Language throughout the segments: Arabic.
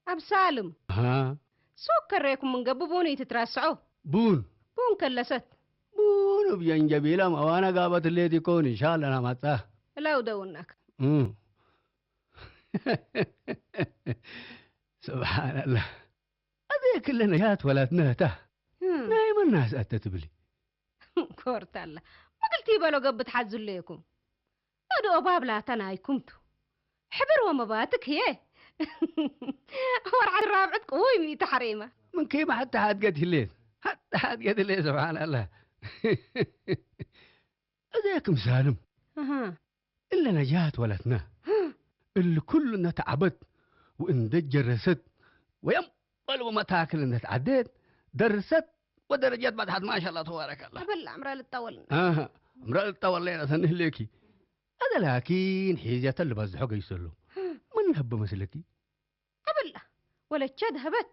أبسالم ها سكر ريكم من قببوني تترسعوا بون بون كلست بون بينجبيلا ما وانا قابت اللي تكون ان شاء الله انا متاه لا ودونك سبحان الله هذه كلنا جات ولدنا ته نايم الناس أتتبلي كورت الله ما قلتي بلو قبت حزوا ليكم أدو أباب لا تنايكمتو حبر ومباتك هي ورع الرابعة قوي مي تحريمة من كيما حتى حد قد الليل حتى حد قد الليل سبحان الله هذاك مسالم إلا نجات ولدنا اللي كلنا تعبت وإن جرست وينقل وما تاكل إن تعديت درست ودرجات بعد حد ما شاء الله تبارك الله قبل عمرها للطول عمرها للطول لينا سنه ليكي هذا لكن حيزة اللي بزحوك يسلو من هب مسلكي قبل ولا تشد هبت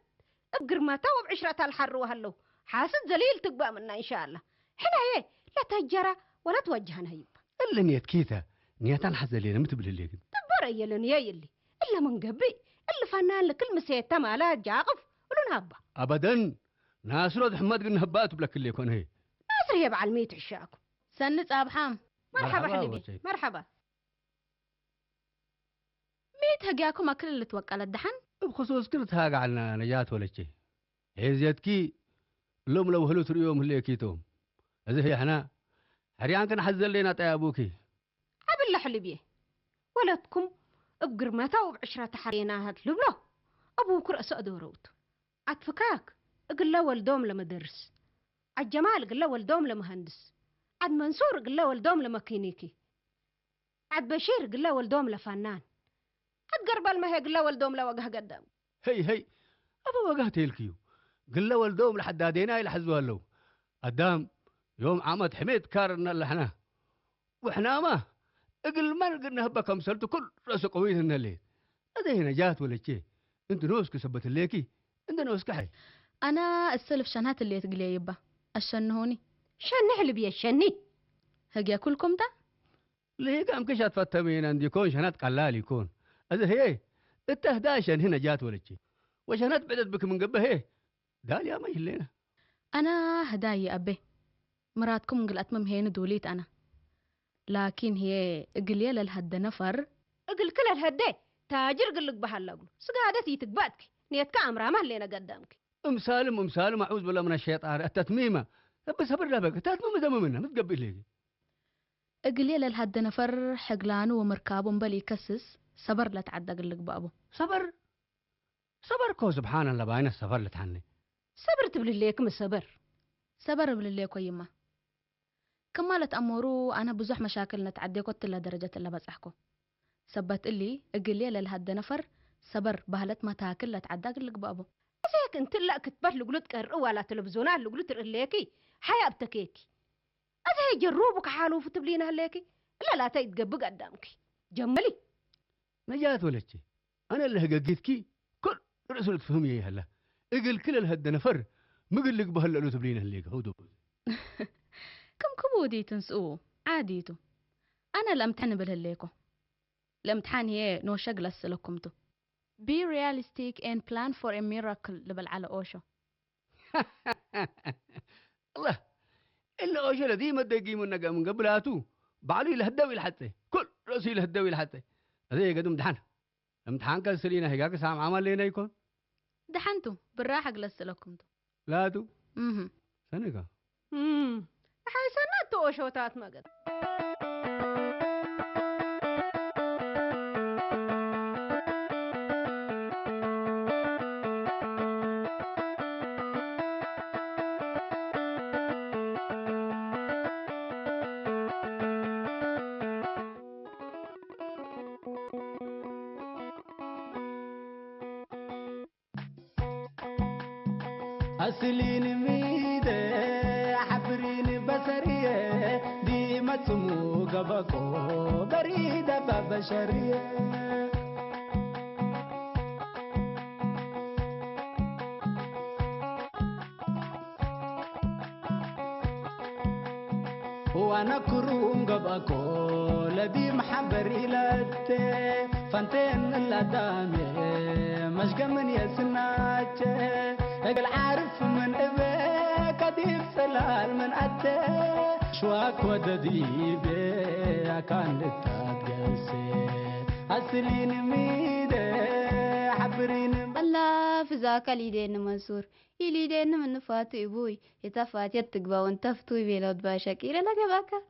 أبقر ما توب عشرة الحر وهلو حاسد زليل تقبأ منا إن شاء الله حنا إيه لا تجرى ولا توجهنا هيب إلا نيت كيتا نيت الحزة لينا متبل اللي تبرا يلني يلي إلا من قبي إلا فنان لكل مسيتة مالات جاقف ولون هبا أبدا ناصر حماد قلنا هبات بلك اللي يكون هي ناصر يبع الميت عشاكم سنت أبحام مرحبا حبيبي مرحبا ميت هجاكم أكل اللي توكل الدحن بخصوص كنت هاقع على نجات ولا شيء عزيتكي لو هلو تريوم اللي كيتوم هذا هي حنا حريان كان حزل لنا طيا أبوكي أبل حلبيه ولدكم أبقر ما توب عشرة حرينا هتلبلو أبوك رأس أدوروت عتفكاك قل له والدوم لمدرس عالجمال قل له والدوم لمهندس عاد منصور قل له والدوم لمكينيكي عاد بشير قل له والدوم لفنان عاد قربال ما هي قل له والدوم لوجه قدام هي أبو وجه تيلكيو قل له والدوم لحدادينا يلحزوا له قدام يوم عمد حميد كارنا اللي حنا وإحنا ما اقل ما قلنا هبا كمسلتو كل رأس قوي لنا الليل هذا هنا جات ولا شيء انت نوسك سبت الليكي انت نوسك حي أنا السلف شنات اللي تقلي يبا الشنهوني شن حلب يا شني هجي كلكم ده ليه قام كشات فتمين عندي يكون شنات قلال يكون هذا هي التهداشن هنا جات ولا شيء وشنات بعدت بك من قبل هي قال يا ما يهلينا أنا هداي أبي مراتكم قلت ممهين دوليت أنا لكن هي قليل الهد نفر اقل كل الهدي تاجر قلك بحلقلو سقادتي تقباتك نيتك عمرها ما لينا قدامك مسالم أعوذ بالله من الشيطان التتميمة بس صبر لا بقى تتميمة دم منها متقبل ليه قليل الهد نفر حقلانو ومركابهم بلي كسس صبر لا تعدى قلك بابو صبر كو سبحان الله باين السفر لتحني صبرت بلليكم صبر بلليكو يما كمالت أمورو أنا بزح مشاكل نتعدي كنت لدرجة اللي بزحكو سبت اللي قليل الهد نفر صبر بهلت ما تاكل لا تعدى قلك بابو زيك انت لا كتبت لقلت قرقوا على تلفزيونات لقلت رقليكي حيا بتكيكي هذا يجروبك حالو فتبلينا هليكي لا تيتقبق قدامك جملي نجات ولا شيء أنا اللي هقيتكي كل رسول تفهم يا هلا اقل كل الهد نفر مقلك بهلا لو تبلينا هليك هودو كم كبودي تنسوه عاديتو أنا الامتحان بالهليكو الامتحان هي نو شغل السلوكمتو be realistic and plan for a miracle لبل على أوشو الله إلا أوشو لدي ما تدقي من قبلاتو بعلي لهدوي لحتى كل رأسي لهدوي لحتى هذا يقدم امتحان كان سلينا هيك سام عمل لينا يكون دحنتو بالراحة للسلوكمتو لا تو سنقا حيسنات أوشوتات ما قد هسلين ميدة حبرين بسرية دي ما تسمو قبكو بريدة فبشرية وانا كروم قبكو لدي محبري لاتي فانتين اللدامي مشقى من يسناتي اقل عارف من ابيك اديب سلال من اتي شواك ودديبي كان لتاقسي هسلين ميدي حبرين الله في ذاك اليدين منصور يليدين من فاتو ابوي يتفات يتقبا وانتفتو بيلود باشا كيرا لك باكا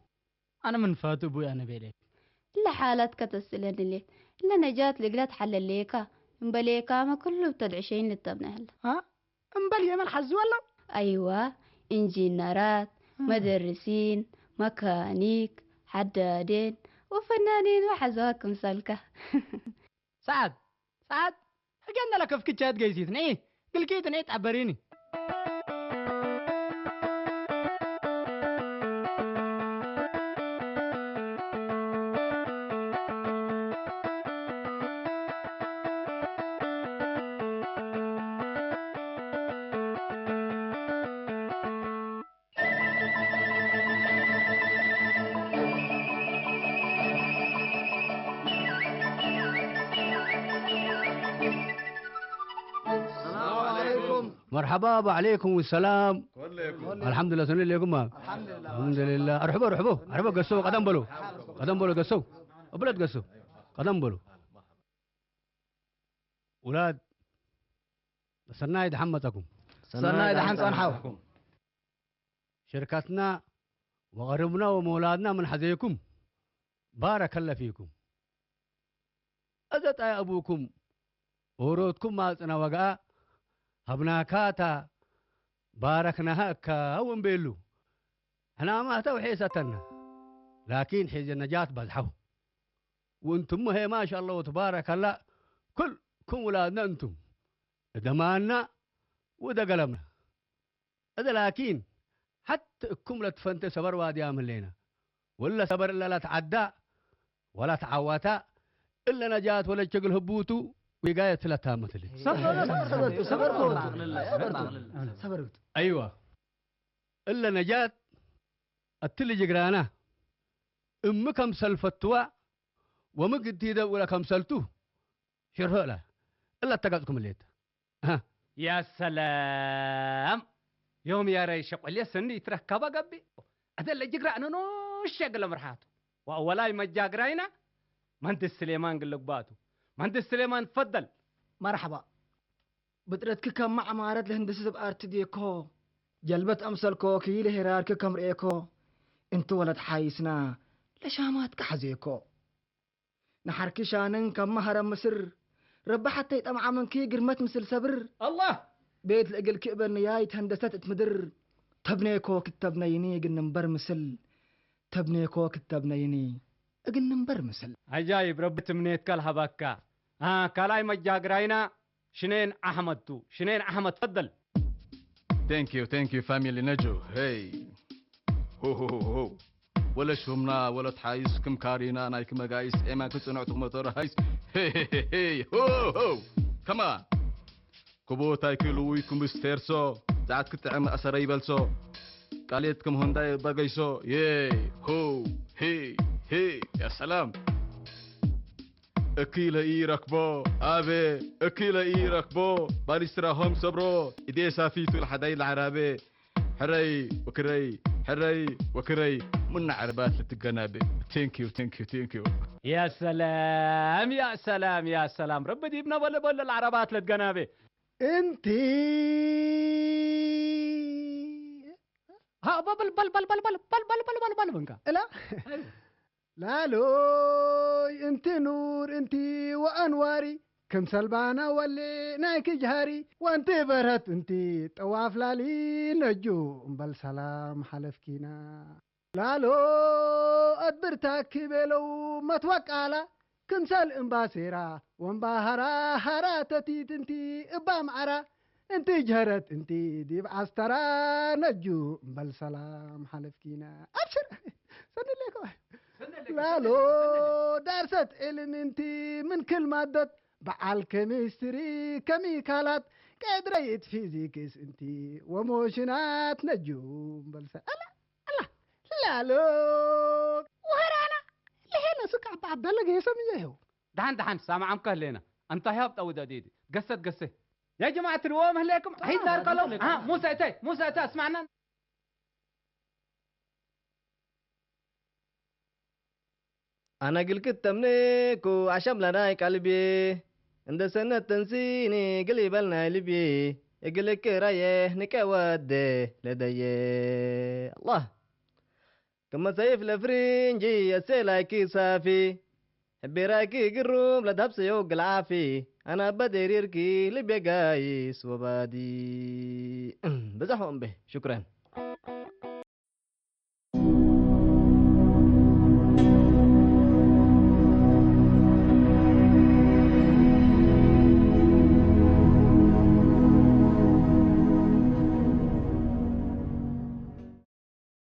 انا من فاتو ابوي انا بيلي لحالتك تسلن اللي لنجات لقلت حل الليكا مبليكا ما كله بتدعشين للتبنى هلا ها مبلي من الحز ولا ايوه انجينيرات مدرسين ميكانيك حدادين وفنانين وحزواتكم سلكة سعد حقنا لك في كتشات جيسيتني ايه قل كيتني ايه تعبريني مرحبا وعليكم السلام. الحمد لله سنين لكم. الحمد لله. ارحبوا قسوا قدم بلو قسوا بلد قسوا قدم بلو اولاد سنايد حمتكم سنايد حمتكم حاوكم شركتنا وغربنا ومولادنا من حزيكم بارك الله فيكم. أزت يا أبوكم ورودكم ما تنوقع هبناكاتا باركناها كاون بيلو احنا ما توحيستنا لكن حيز النجاة بزحو وانتم هي ما شاء الله وتبارك الله كلكم ولادنا انتم دماننا وده قلمنا هذا لكن حتى كم لا تفنت صبر وادي عامل لنا ولا صبر الا لا تعدى ولا تعوتا الا نجاة ولا تشغل هبوتو وقاية لا تامت لي صبرت ايوه الا نجاة التلي جقرانا امكم سلفتوا ومقدي ده ولا كم سلتو شرها له الا اتقتكم الليت ها يا سلام يوم يا ريش قلي سني تركبا قبي ادل جقرانا نو شغل مرحاتو واولاي ما جاقراينا مهندس سليمان قلقباتو مهندس سليمان تفضل. مرحبا بدرتك كم مع عمارة الهندسة بأرت ديكو جلبت أمثال كوكي لهرارك كم ريكو انتو ولد حايسنا لشامات كحزيكو نحرك شانن كم مهرم مصر رب حتى يتأمع من كي قرمت مثل صبر الله بيت لقل كئبر نيايت هندسة تمدر تبنيكو كتبنيني قنن مثل تبنيكو كتبنيني قنن مثل عجايب رب تمنيت كالها بكا كالاي مجاقراينا شنين أحمد تفضل. Thank you family نجو هي هو ولا شومنا ولا تحايس كم كارينا نايك مقايس اما كنتو موتور هايس هي هو كمان كبو تايكلو ويكم استيرسو ساعات كنت عم أسري بلسو قاليتكم هنداي بقيسو هو هي يا سلام أكيلا إيركبو أبي أكيلا إيركبو باريستراهم صبرو إدي سافيتو الحدايد العربي حري وكري من عربات لتقنابي thank you يا سلام رب ديبنا بل العربات لتقنابي انتي ها بل بنكا لا لوي انت نور انتي وانواري كم سلبانا ولي نايك جهاري وانت برهت انتي طواف لالي نجوم بل سلام حلفكينا لا لو ادبرتاك بلو ما توقعلا كنسل انباسيرا وانباهرا هراتتي تنتي ابا معرا انت جهرت انت دي بعسترا نجو بل سلام حلفكينا ابشر سني لك لا لو درست علم انت من كل مادة بعال كيمستري كيميكالات قدريت فيزيكس انت وموشنات نجوم بل الله لا لو وهرانا لهنا سكع بعد الله يسميه دحن سامع كهلينا انت هابط او دديدي قصه يا جماعه الروم عليكم هي دار قالوا ها موسى اتي اسمعنا أنا قلت تمنيكو عشم لناي قلبي عند سنة تنسيني قلب لنا لبي يقلك رايه نكود لدي الله كما سيف لفرنجي يسيلاكي صافي براكي قروم لدهب سيوق العافي أنا بديريركي لبي قايس وبادي بزحهم به شكرا